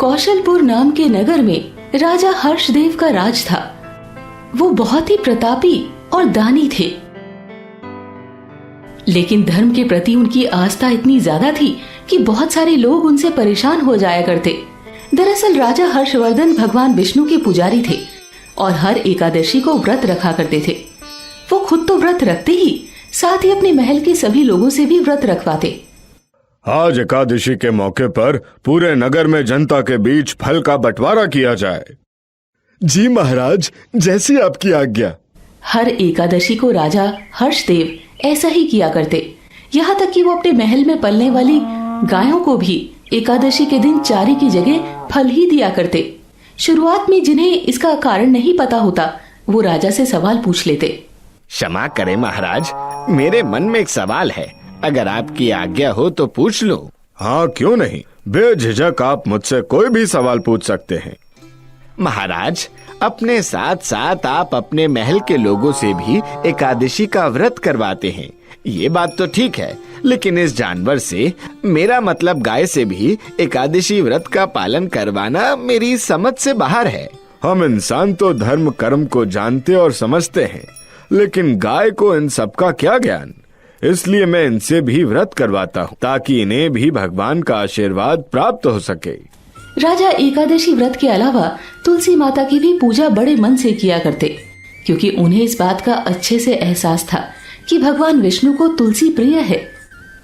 कौशलपुर नाम के नगर में राजा हर्षदेव का राज था। वो बहुत ही प्रतापी और दानी थे, लेकिन धर्म के प्रति उनकी आस्था इतनी ज्यादा थी कि बहुत सारे लोग उनसे परेशान हो जाया करते। दरअसल राजा हर्षवर्धन भगवान विष्णु के पुजारी थे और हर एकादशी को व्रत रखा करते थे। वो खुद तो व्रत रखते ही साथ ही अपने महल के सभी लोगों से भी व्रत रखवाते। आज एकादशी के मौके पर पूरे नगर में जनता के बीच फल का बंटवारा किया जाए। जी महाराज, जैसी आपकी आज्ञा। हर एकादशी को राजा हर्षदेव ऐसा ही किया करते। यहाँ तक कि वो अपने महल में पलने वाली गायों को भी एकादशी के दिन चारे की जगह फल ही दिया करते। शुरुआत में जिन्हें इसका कारण नहीं पता होता, वो राजा से सवाल पूछ लेते। क्षमा करें महाराज, मेरे मन में एक सवाल है, अगर आपकी आज्ञा हो तो पूछ लो। हाँ, क्यों नहीं, बेझिझक आप मुझसे कोई भी सवाल पूछ सकते हैं। महाराज, अपने साथ साथ आप अपने महल के लोगों से भी एकादशी का व्रत करवाते हैं, ये बात तो ठीक है, लेकिन इस जानवर से, मेरा मतलब गाय से भी एकादशी व्रत का पालन करवाना मेरी समझ से बाहर है। हम इंसान तो धर्म कर्म को जानते और समझते हैं, लेकिन गाय को इन सब का क्या ज्ञान। इसलिए मैं इनसे भी व्रत करवाता हूँ ताकि इन्हें भी भगवान का आशीर्वाद प्राप्त हो सके। राजा एकादशी व्रत के अलावा तुलसी माता की भी पूजा बड़े मन से किया करते, क्योंकि उन्हें इस बात का अच्छे से एहसास था कि भगवान विष्णु को तुलसी प्रिय है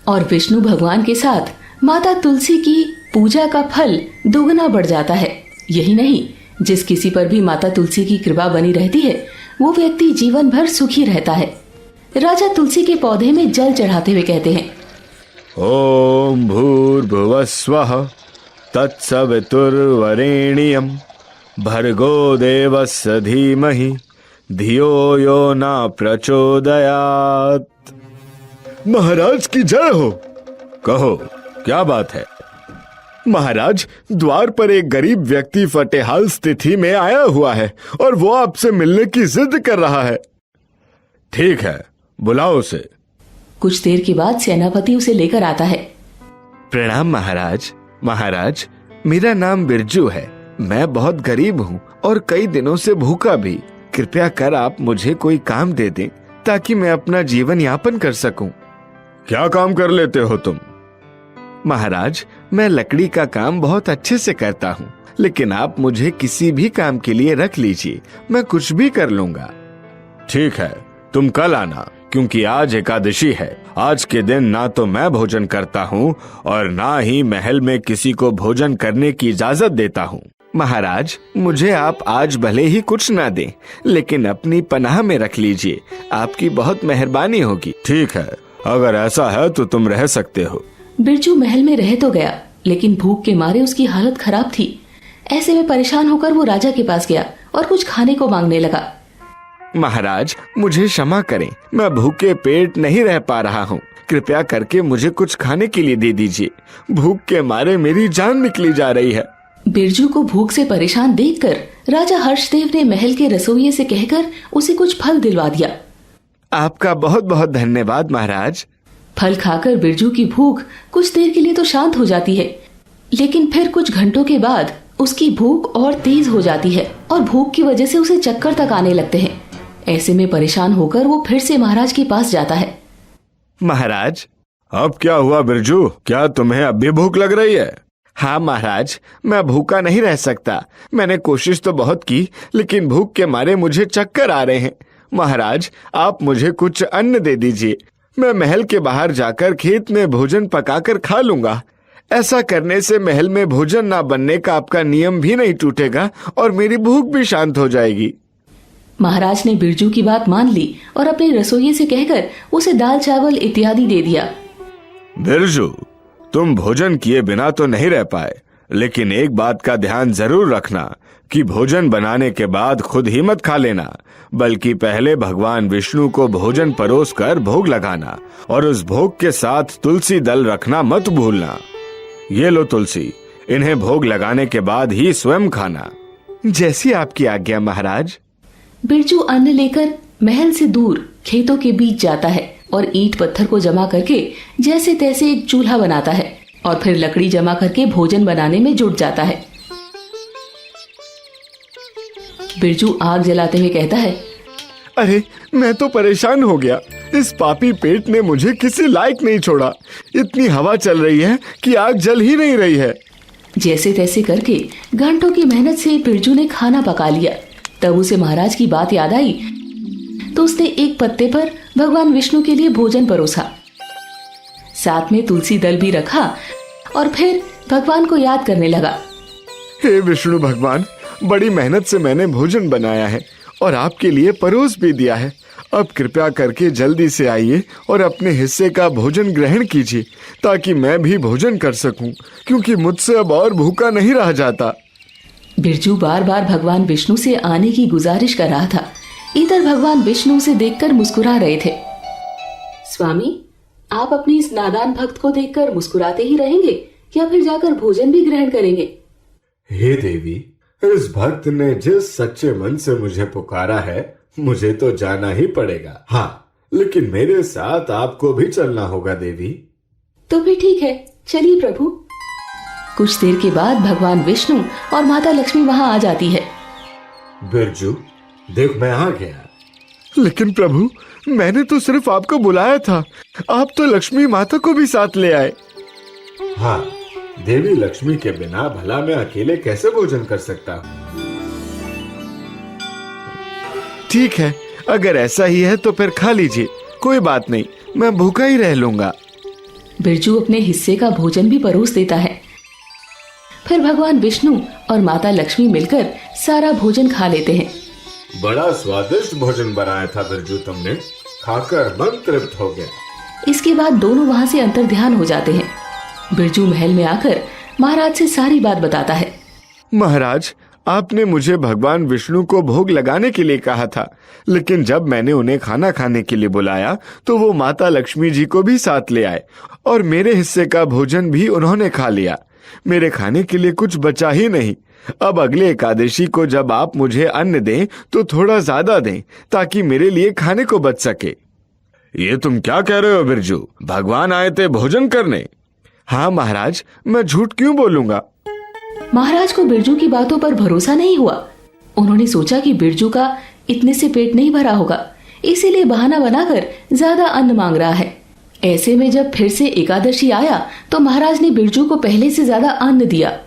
और विष्णु भगवान के साथ माता तुलसी की पूजा का फल दोगुना बढ़ जाता है। यही नहीं, जिस किसी पर भी माता तुलसी की कृपा बनी रहती है, वो व्यक्ति जीवन भर सुखी रहता है। राजा तुलसी के पौधे में जल चढ़ाते हुए कहते हैं, ओम भूर्भुवस्वः तत्सवितुर्वरेण्यं भर्गो देवस्य धीमहि धियो यो न प्रचोदयात्। महाराज की जय हो। कहो, क्या बात है? महाराज, द्वार पर एक गरीब व्यक्ति फटेहाल स्थिति में आया हुआ है और वो आपसे मिलने की जिद कर रहा है। ठीक है, बुलाओ उसे। कुछ देर के बाद सेनापति उसे लेकर आता है। प्रणाम महाराज। महाराज, मेरा नाम बिरजू है, मैं बहुत गरीब हूँ और कई दिनों से भूखा भी। कृपया कर आप मुझे कोई काम दे दें ताकि मैं अपना जीवन यापन कर सकूं। क्या काम कर लेते हो तुम? महाराज, मैं लकड़ी का काम बहुत अच्छे से करता हूँ, लेकिन आप मुझे किसी भी काम के लिए रख लीजिए, मैं कुछ भी कर लूंगा। ठीक है, तुम कल आना, क्योंकि आज एकादशी है। आज के दिन ना तो मैं भोजन करता हूँ और ना ही महल में किसी को भोजन करने की इजाजत देता हूँ। महाराज, मुझे आप आज भले ही कुछ ना दें, लेकिन अपनी पनाह में रख लीजिए, आपकी बहुत मेहरबानी होगी। ठीक है, अगर ऐसा है तो तुम रह सकते हो। बिरजू महल में रह तो गया, लेकिन भूख के मारे उसकी हालत खराब थी। ऐसे में परेशान होकर वो राजा के पास गया और कुछ खाने को मांगने लगा। महाराज, मुझे क्षमा करें, मैं भूखे पेट नहीं रह पा रहा हूँ, कृपया करके मुझे कुछ खाने के लिए दे दीजिए, भूख के मारे मेरी जान निकली जा रही है। बिरजू को भूख से परेशान देखकर राजा हर्षदेव ने महल के रसोइये से कहकर उसे कुछ फल दिलवा दिया। आपका बहुत बहुत धन्यवाद महाराज। फल खाकर बिरजू की भूख कुछ देर के लिए तो शांत हो जाती है, लेकिन फिर कुछ घंटों के बाद उसकी भूख और तेज हो जाती है और भूख की वजह से उसे चक्कर तक आने लगते हैं। ऐसे में परेशान होकर वो फिर से महाराज के पास जाता है। महाराज, अब क्या हुआ बिरजू, क्या तुम्हें अब भी भूख लग रही है? हाँ महाराज, मैं भूखा नहीं रह सकता, मैंने कोशिश तो बहुत की, लेकिन भूख के मारे मुझे चक्कर आ रहे हैं। महाराज, आप मुझे कुछ अन्न दे दीजिए, मैं महल के बाहर जाकर खेत में भोजन पकाकर खा लूंगा। ऐसा करने से महल में भोजन ना बनने का आपका नियम भी नहीं टूटेगा और मेरी भूख भी शांत हो जाएगी। महाराज ने बिरजू की बात मान ली और अपने रसोइये से कहकर उसे दाल चावल इत्यादि दे दिया। बिरजू, तुम भोजन किए बिना तो नहीं रह पाए, लेकिन एक बात का ध्यान जरूर रखना कि भोजन बनाने के बाद खुद ही मत खा लेना, बल्कि पहले भगवान विष्णु को भोजन परोस कर भोग लगाना और उस भोग के साथ तुलसी दल रखना मत भूलना। ये लो तुलसी, इन्हें भोग लगाने के बाद ही स्वयं खाना। जैसी आपकी आज्ञा महाराज। बिरजू अन्न लेकर महल से दूर खेतों के बीच जाता है और ईंट पत्थर को जमा करके जैसे तैसे एक चूल्हा बनाता है और फिर लकड़ी जमा करके भोजन बनाने में जुट जाता है। बिरजू आग जलाते हुए कहता है, अरे मैं तो परेशान हो गया। इस पापी पेट ने मुझे किसी लायक नहीं छोड़ा। इतनी हवा चल रही है कि आग जल ही नहीं रही है। जैसे तैसे करके घंटों की मेहनत से बिरजू ने खाना पका लिया। तब उसे महाराज की बात याद आई तो उसने एक पत्ते पर भगवान विष्णु के लिए भोजन परोसा, साथ में तुलसी दल भी रखा और फिर भगवान को याद करने लगा। हे विष्णु भगवान, बड़ी मेहनत से मैंने भोजन बनाया है और आपके लिए परोस भी दिया है। अब कृपया करके जल्दी से आइए और अपने हिस्से का भोजन ग्रहण कीजिए ताकि मैं भी भोजन कर सकूं, क्योंकि मुझसे अब और भूखा नहीं रह जाता। बिरजू बार बार भगवान विष्णु से आने की गुजारिश कर रहा था। इधर भगवान विष्णु उसे देखकर मुस्कुरा रहे थे। स्वामी, आप अपने इस नादान भक्त को देखकर मुस्कुराते ही रहेंगे या फिर जाकर भोजन भी ग्रहण करेंगे? हे देवी, इस भक्त ने जिस सच्चे मन से मुझे पुकारा है, मुझे तो जाना ही पड़ेगा। हाँ, लेकिन मेरे साथ आपको भी चलना होगा देवी। तो भी ठीक है, चलिए प्रभु। कुछ देर के बाद भगवान विष्णु और माता लक्ष्मी वहां आ जाती है। बिरजू, देख मैं आ गया। लेकिन प्रभु, मैंने तो सिर्फ आपको बुलाया था। आप तो लक्ष्मी माता को भी साथ ले आए। हाँ, देवी लक्ष्मी के बिना भला मैं अकेले कैसे भोजन कर सकता हूँ? ठीक है, अगर ऐसा ही है तो फिर खा लीजिए, कोई बात नहीं, मैं भूखा ही रह लूंगा। बिरजू अपने हिस्से का भोजन भी परोस देता है। फिर भगवान विष्णु और माता लक्ष्मी मिलकर सारा भोजन खा लेते हैं। बड़ा स्वादिष्ट भोजन बनाया था बिरजू तुमने, खाकर मन तृप्त हो गया। इसके बाद दोनों वहां से अंतर्ध्यान हो जाते हैं। बिरजू महल में आकर महाराज से सारी बात बताता है। महाराज, आपने मुझे भगवान विष्णु को भोग लगाने के लिए कहा था, लेकिन जब मैंने उन्हें खाना खाने के लिए बुलाया तो वो माता लक्ष्मी जी को भी साथ ले आए और मेरे हिस्से का भोजन भी उन्होंने खा लिया। मेरे खाने के लिए कुछ बचा ही नहीं। अब अगले एकादशी को जब आप मुझे अन्न दें तो थोड़ा ज्यादा दें ताकि मेरे लिए खाने को बच सके। ये तुम क्या कह रहे हो बिरजू? भगवान आए थे भोजन करने। हाँ महाराज, मैं झूठ क्यों बोलूंगा। महाराज को बिरजू की बातों पर भरोसा नहीं हुआ। उन्होंने सोचा कि बिरजू का इतने से पेट नहीं भरा होगा, इसीलिए बहाना बनाकर ज्यादा अन्न मांग रहा है। ऐसे में जब फिर से एकादशी आया तो महाराज ने बिरजू को पहले से ज्यादा अन्न दिया।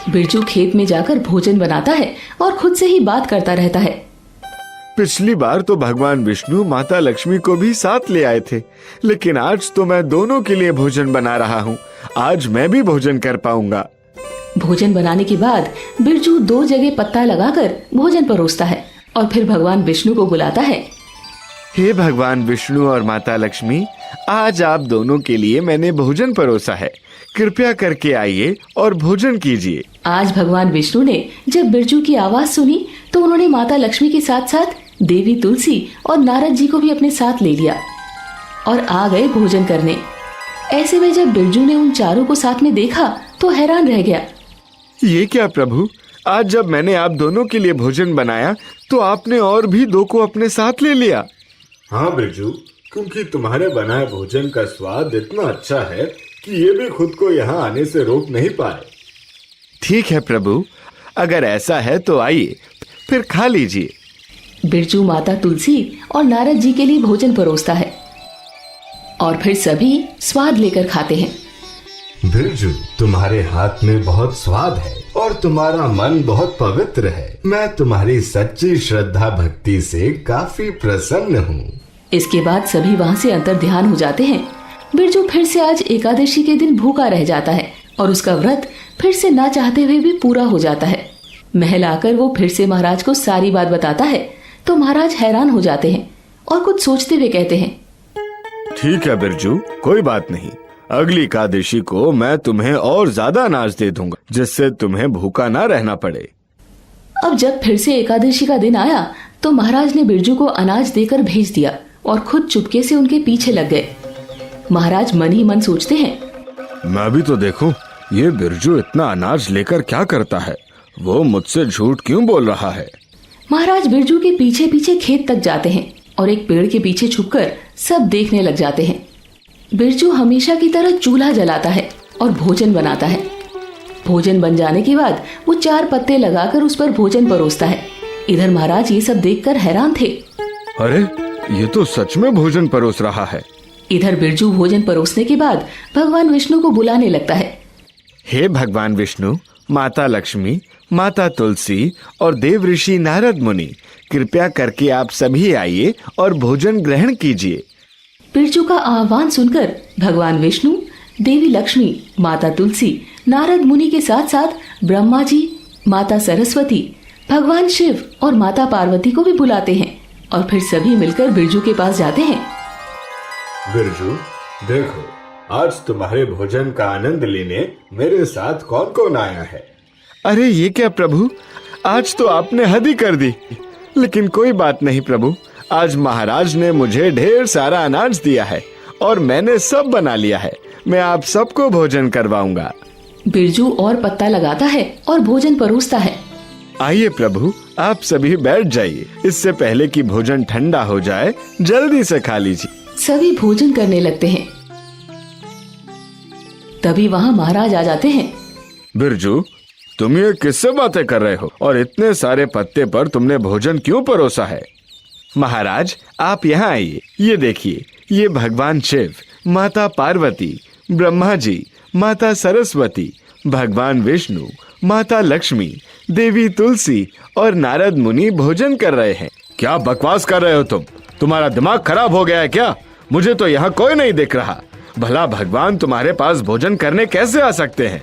बिरजू खेत में जाकर भोजन बनाता है और खुद से ही बात करता रहता है। पिछली बार तो भगवान विष्णु माता लक्ष्मी को भी साथ ले आए थे, लेकिन आज तो मैं दोनों के लिए भोजन बना रहा हूँ। आज मैं भी भोजन कर पाऊंगा। भोजन बनाने के बाद बिरजू 2 जगह पत्ता लगाकर भोजन परोसता है और फिर भगवान विष्णु को बुलाता है। हे भगवान विष्णु और माता लक्ष्मी, आज आप दोनों के लिए मैंने भोजन परोसा है। कृपया करके आइए और भोजन कीजिए। आज भगवान विष्णु ने जब बिरजू की आवाज सुनी तो उन्होंने माता लक्ष्मी के साथ साथ देवी तुलसी और नारद जी को भी अपने साथ ले लिया और आ गए भोजन करने। ऐसे में जब बिरजू ने उन चारों को साथ में देखा तो हैरान रह गया। ये क्या प्रभु, आज जब मैंने आप दोनों के लिए भोजन बनाया तो आपने और भी 2 को अपने साथ ले लिया। हाँ बिरजू, क्योंकि तुम्हारे बनाए भोजन का स्वाद इतना अच्छा है कि ये भी खुद को यहाँ आने से रोक नहीं पाए। ठीक है प्रभु, अगर ऐसा है तो आइए फिर खा लीजिए। बिरजू माता तुलसी और नारद जी के लिए भोजन परोसता है और फिर सभी स्वाद लेकर खाते हैं। बिरजू, तुम्हारे हाथ में बहुत स्वाद है और तुम्हारा मन बहुत पवित्र है। मैं तुम्हारी सच्ची श्रद्धा भक्ति से काफी प्रसन्न हूँ। इसके बाद सभी वहां से अंतर्ध्यान हो जाते हैं। बिरजू फिर से आज एकादशी के दिन भूखा रह जाता है और उसका व्रत फिर से ना चाहते हुए भी पूरा हो जाता है। महल आकर वो फिर से महाराज को सारी बात बताता है तो महाराज हैरान हो जाते हैं और कुछ सोचते हुए कहते हैं। ठीक है बिरजू, कोई बात नहीं। अगली एकादशी को मैं तुम्हें और ज्यादा अनाज दे दूंगा जिससे तुम्हें भूखा ना रहना पड़े। अब जब फिर से एकादशी का दिन आया तो महाराज ने बिरजू को अनाज देकर भेज दिया और खुद चुपके से उनके पीछे लग गए। महाराज मन ही मन सोचते हैं, मैं भी तो देखूं ये बिरजू इतना अनाज लेकर क्या करता है। वो मुझसे झूठ क्यों बोल रहा है। महाराज बिरजू के पीछे पीछे खेत तक जाते हैं और एक पेड़ के पीछे छुपकर सब देखने लग जाते हैं। बिरजू हमेशा की तरह चूल्हा जलाता है और भोजन बनाता है। भोजन बन जाने के बाद वो 4 पत्ते लगाकर उस पर भोजन परोसता है। इधर महाराज ये सब देखकर हैरान थे। अरे ये तो सच में भोजन परोस रहा है। इधर बिरजू भोजन परोसने के बाद भगवान विष्णु को बुलाने लगता है। हे भगवान विष्णु, माता लक्ष्मी, माता तुलसी और देव ऋषि नारद मुनि, कृपया करके आप सभी आइए और भोजन ग्रहण कीजिए। बिरजू का आह्वान सुनकर भगवान विष्णु, देवी लक्ष्मी, माता तुलसी, नारद मुनि के साथ साथ ब्रह्मा जी, माता सरस्वती, भगवान शिव और माता पार्वती को भी बुलाते हैं और फिर सभी मिलकर बिरजू के पास जाते हैं। बिरजू, देखो, आज तुम्हारे भोजन का आनंद लेने मेरे साथ कौन कौन आया है। अरे ये क्या प्रभु, आज तो आपने हद ही कर दी। लेकिन कोई बात नहीं प्रभु, आज महाराज ने मुझे ढेर सारा अनाज दिया है और मैंने सब बना लिया है। मैं आप सबको भोजन करवाऊंगा। बिरजू और पत्ता लगाता है और भोजन परोसता है। आइए प्रभु, आप सभी बैठ जाइए। इससे पहले कि भोजन ठंडा हो जाए, जल्दी से खा लीजिए। सभी भोजन करने लगते हैं। तभी वहाँ महाराज आ जाते हैं। बिरजू, तुम ये किससे बातें कर रहे हो और इतने सारे पत्ते पर तुमने भोजन क्यों परोसा है? महाराज, आप यहाँ आइए। ये देखिए, ये भगवान शिव, माता पार्वती, ब्रह्मा जी, माता सरस्वती, भगवान विष्णु, माता लक्ष्मी, देवी तुलसी और नारद मुनि भोजन कर रहे हैं। क्या बकवास कर रहे हो तुम? तुम्हारा दिमाग खराब हो गया है क्या? मुझे तो यहाँ कोई नहीं दिख रहा। भला भगवान तुम्हारे पास भोजन करने कैसे आ सकते हैं?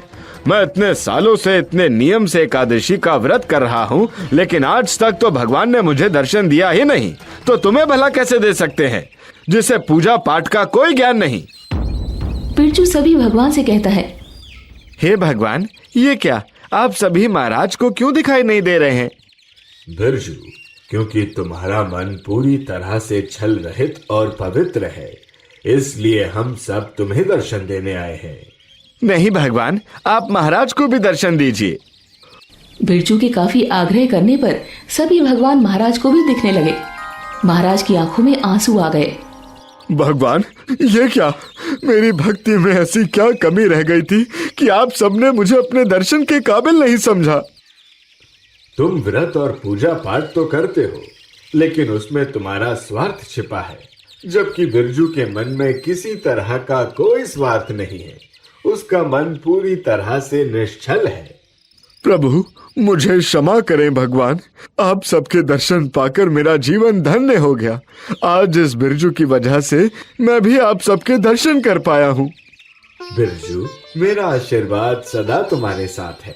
मैं इतने सालों से इतने नियम से एकादशी का व्रत कर रहा हूँ, लेकिन आज तक तो भगवान ने मुझे दर्शन दिया ही नहीं। तो तुम्हें भला कैसे दे सकते हैं, जिसे पूजा पाठ का कोई ज्ञान नहीं? बिरजू सभी भगवान से कहता है, हे भगवान, ये क्या, आप सभी महाराज को क्यों दिखाई नहीं दे रहे हैं? बिरजू, क्योंकि तुम्हारा मन पूरी तरह से छल रहित और पवित्र है, इसलिए हम सब तुम्हें दर्शन देने आए हैं। नहीं भगवान, आप महाराज को भी दर्शन दीजिए। बिरजू के काफी आग्रह करने पर सभी भगवान महाराज को भी दिखने लगे। महाराज की आंखों में आंसू आ गए। भगवान, ये क्या, मेरी भक्ति में ऐसी क्या कमी रह गई थी कि आप सबने मुझे अपने दर्शन के काबिल नहीं समझा? तुम व्रत और पूजा पाठ तो करते हो, लेकिन उसमें तुम्हारा स्वार्थ छिपा है, जबकि बिरजू के मन में किसी तरह का कोई स्वार्थ नहीं है। उसका मन पूरी तरह से निश्चल है। प्रभु, मुझे क्षमा करें भगवान। आप सबके दर्शन पाकर मेरा जीवन धन्य हो गया। आज इस बिरजू की वजह से मैं भी आप सबके दर्शन कर पाया हूँ। बिरजू, मेरा आशीर्वाद सदा तुम्हारे साथ है।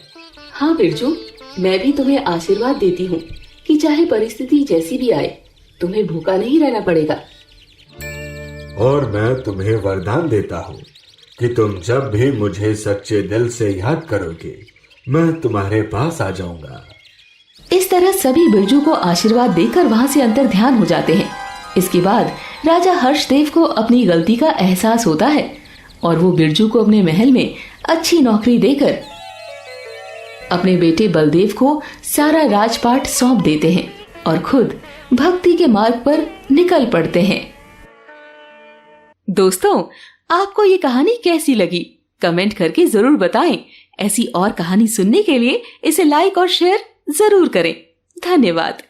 हाँ बिरजू, मैं भी तुम्हें आशीर्वाद देती हूँ कि चाहे परिस्थिति जैसी भी आए, तुम्हें भूखा नहीं रहना पड़ेगा। और मैं तुम्हें वरदान देता हूँ कि तुम जब भी मुझे सच्चे दिल से याद करोगे, मैं तुम्हारे पास आ जाऊंगा। इस तरह सभी बिरजू को आशीर्वाद देकर वहाँ से अंतर ध्यान हो जाते हैं। इसके बाद राजा हर्षदेव को अपनी गलती का एहसास होता है और वो बिरजू को अपने महल में अच्छी नौकरी देकर अपने बेटे बलदेव को सारा राजपाट सौंप देते हैं और खुद भक्ति के मार्ग पर निकल पड़ते हैं। दोस्तों, आपको ये कहानी कैसी लगी? कमेंट करके जरूर बताएं। ऐसी और कहानी सुनने के लिए इसे लाइक और शेयर जरूर करें। धन्यवाद।